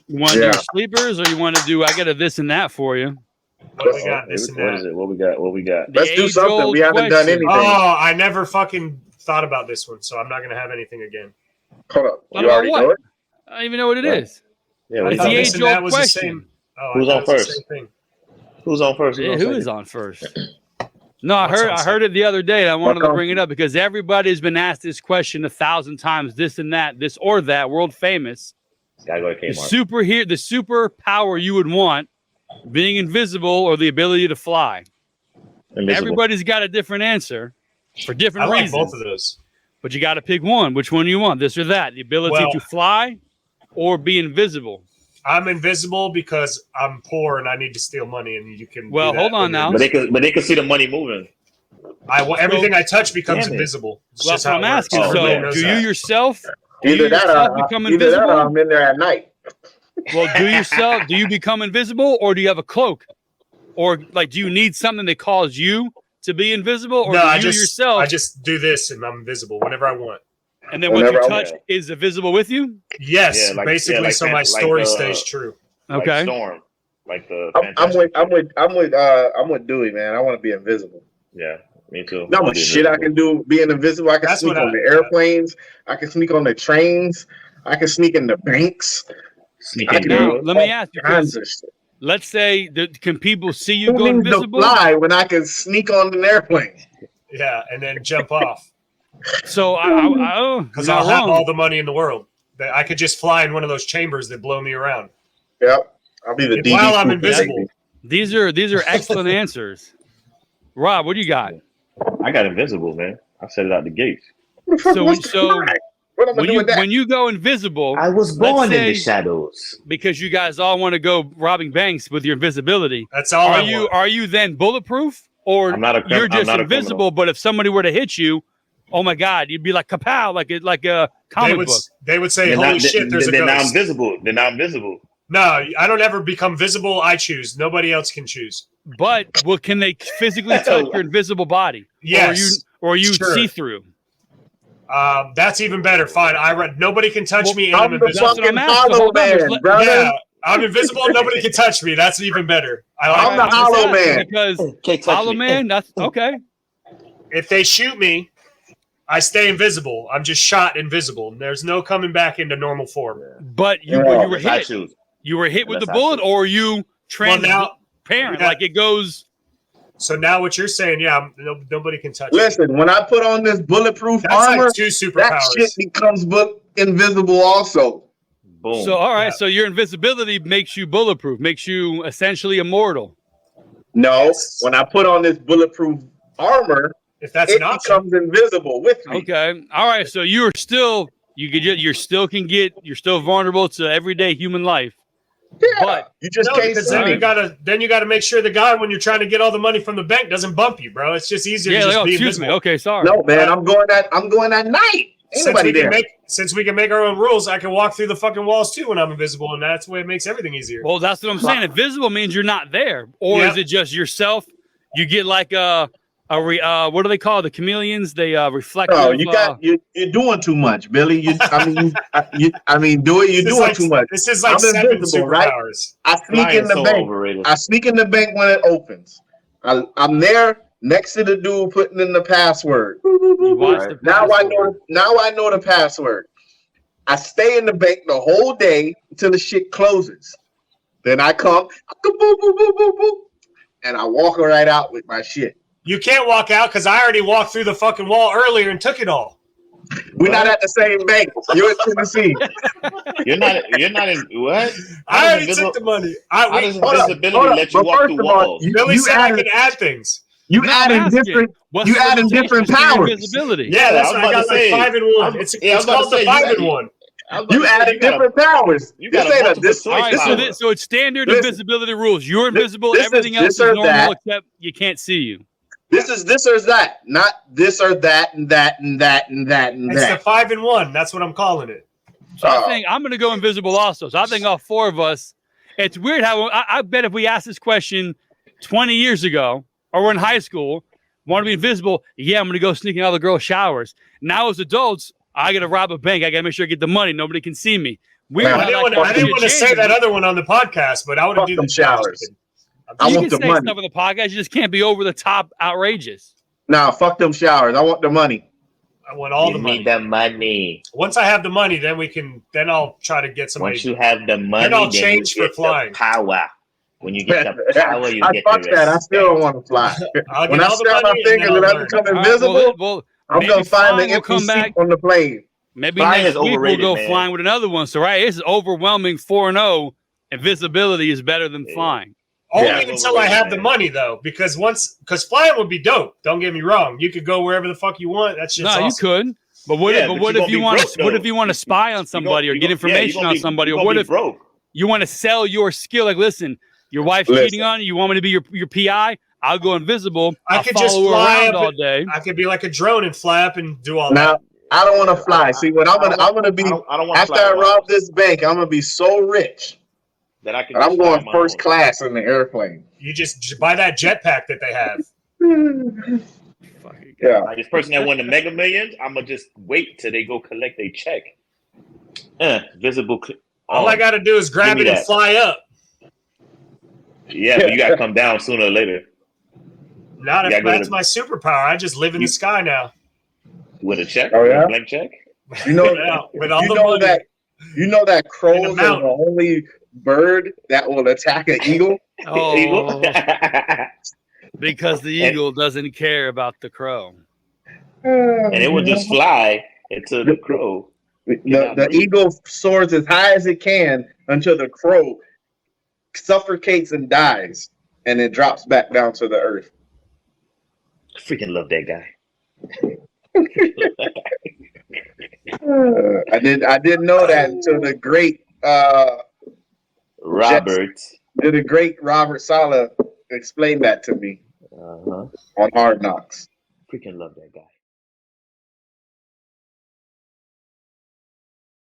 You want to do sleepers, or you want to do? I got a this and that for you. What do we got? This and that. What is it? What we got? Let's do something. We haven't done anything. Oh, I never fucking thought about this one, so I'm not gonna have anything again. Hold up. You already know it? I don't even know what it is. Yeah, it's the age-old question. Who's on first? Who's on first? Yeah, who is on first? No, I heard it the other day, and I wanted to bring it up because everybody's been asked this question 1,000 times. This and that, this or that, world famous. Gotta go to Kmart. The superpower you would want, being invisible or the ability to fly. Invisible. Everybody's got a different answer for different reasons. I like both of those. But you got to pick one. Which one do you want? This or that? The ability to fly or be invisible? I'm invisible because I'm poor and I need to steal money, and you can. Well, hold on now. But they can see the money moving. Everything I touch becomes invisible. Well, that's what I'm asking. So, do you yourself? Either that or I'm in there at night. Well, do you become invisible, or do you have a cloak, or like do you need something that calls you to be invisible, or I just do this and I'm invisible whenever I want. And then what you touch is invisible with you? Yes, basically. So my story stays true. Okay. Storm, like the. I'm with Dewey, man. I want to be invisible. Yeah, me too. Not much shit I can do being invisible. I can sneak on the airplanes. I can sneak on the trains. I can sneak in the banks. Now, let me ask you. Let's say, can people see you go invisible? Fly when I can sneak on an airplane. Yeah, and then jump off. So because I'll have all the money in the world. I could just fly in one of those chambers that blow me around. Yep, I'll be the DD while I'm invisible. These are excellent answers. Rob, what do you got? I got invisible, man. I set it out the gates. When you go invisible, I was born in the shadows. Because you guys all want to go robbing banks with your invisibility. That's all. Are you then bulletproof, or you're just invisible? But if somebody were to hit you, oh my God, you'd be like kapow, like a comic book. They would say, "Holy shit, there's a ghost." Now I'm visible. Then I'm visible. No, I don't ever become visible. I choose. Nobody else can choose. But can they physically touch your invisible body? Yes. Or are you see through? That's even better. Fine. Nobody can touch me. And I'm the fucking hollow man, brother. Yeah, I'm invisible. Nobody can touch me. That's even better. I'm the hollow man. Because hollow man, that's okay. If they shoot me, I stay invisible. I'm just shot invisible. There's no coming back into normal form. But you were hit. You were hit with the bullet, or you transparent, like it goes. So now what you're saying, nobody can touch Listen, when I put on this bulletproof armor, like 2 superpowers. That shit becomes invisible also. Boom. So, all right, so your invisibility makes you bulletproof, makes you essentially immortal. No, when I put on this bulletproof armor, if that's it becomes invisible with me. Okay, all right, so you're still vulnerable to everyday human life. Yeah, but you just can't see. Then you gotta make sure the guy, when you're trying to get all the money from the bank, doesn't bump you, bro. It's just easier to just be invisible. Okay, sorry. No, man, I'm going at night. Since we can make our own rules, I can walk through the fucking walls too when I'm invisible, and that's the way it makes everything easier. Well, that's what I'm saying. Invisible means you're not there, or is it just yourself? You get like what do they call the chameleons? They reflect. Oh, you're doing too much, Billy. You're doing too much. This is like 7 superpowers. Right? I sneak in the bank. Overrated. I sneak in the bank when it opens. I'm there next to the dude putting in the password. Right. Now I know the password. I stay in the bank the whole day until the shit closes. Then I come, and I walk right out with my shit. You can't walk out because I already walked through the fucking wall earlier and took it all. We're not at the same bank. You're in Tennessee. You're not in what? I already took the money. How does invisibility let you walk through walls? Billy said I can add things. You adding different powers. Invisibility. Yeah, that's what I got. Like 5 in 1. It's called the 5 in 1. You added different powers. So it's standard invisibility rules. You're invisible. Everything else is normal except you can't see you. This is this or that, not this or that and that and that and that and that. It's the 5 in 1. That's what I'm calling it. So I think I'm going to go invisible also. So I think all 4 of us. It's weird how I bet if we asked this question 20 years ago, or we're in high school, want to be invisible? Yeah, I'm going to go sneak in all the girls' showers. Now as adults, I got to rob a bank. I got to make sure I get the money. Nobody can see me. We Now, don't I have didn't that kind of want to shit say changing. that other one on the podcast, but I would Fuck do them the showers. I You want can the say money. stuff on the podcast. You just can't be over the top outrageous. Nah, fuck them showers. I want the money. I want all Give the money. me the money. Once I have the money, then we can. Then I'll try to get somebody. Once you have the money, Then I'll then change you for get flying. the power. When you get the power, you I get fuck the that. I respect. still don't want to fly. I'll When get I all the snap my money and fingers then and I'll I learn. become All right, invisible, well, I'm maybe gonna find flying the will empty come seat back. on the plane. Maybe Flying next is week overrated, we'll go man. flying with another one. So, right, it's overwhelming 4-0. Invisibility is better than flying. Only Yeah. until I have the money, though, because flying would be dope. Don't get me wrong. You could go wherever the fuck you want. That's just No, awesome. you could. But what? Yeah, But but what you if gonna you be want broke, to? What though. if you want to spy on somebody or get information on somebody? Or what if broke? you want to sell your skill? Like, listen, your wife's cheating on you. You want me to be your PI? I'll go invisible. I I'll could just follow her fly around up all and- day. I could be like a drone and fly up and do all Now that. I don't want to fly. See, what I'm gonna be I don't want after I rob this bank, I'm gonna be so rich that I can. that I'm just fly going on my first own. class in the airplane. You just buy that jetpack that they have. Yeah. Like this person that won the Mega Millions, I'm gonna just wait till they go collect their check. Visible. All I got to do is grab Give it me and that. fly up. Yeah, but you gotta come down sooner or later Not Yeah, if go to that's the- my superpower. I just live in the sky now. with a check. Oh, with yeah? a blank check. You know, With all you the know money. that In crows the are the mountain. only bird that will attack an eagle. Oh, because the eagle doesn't care about the crow. And it will just fly into the crow. The eagle soars as high as it can until the crow suffocates and dies, and it drops back down to the earth. Freaking love that guy. I didn't know that until the great Robert. Robert Saleh explained that to me Uh-huh. on Hard Knocks. Freaking love that guy.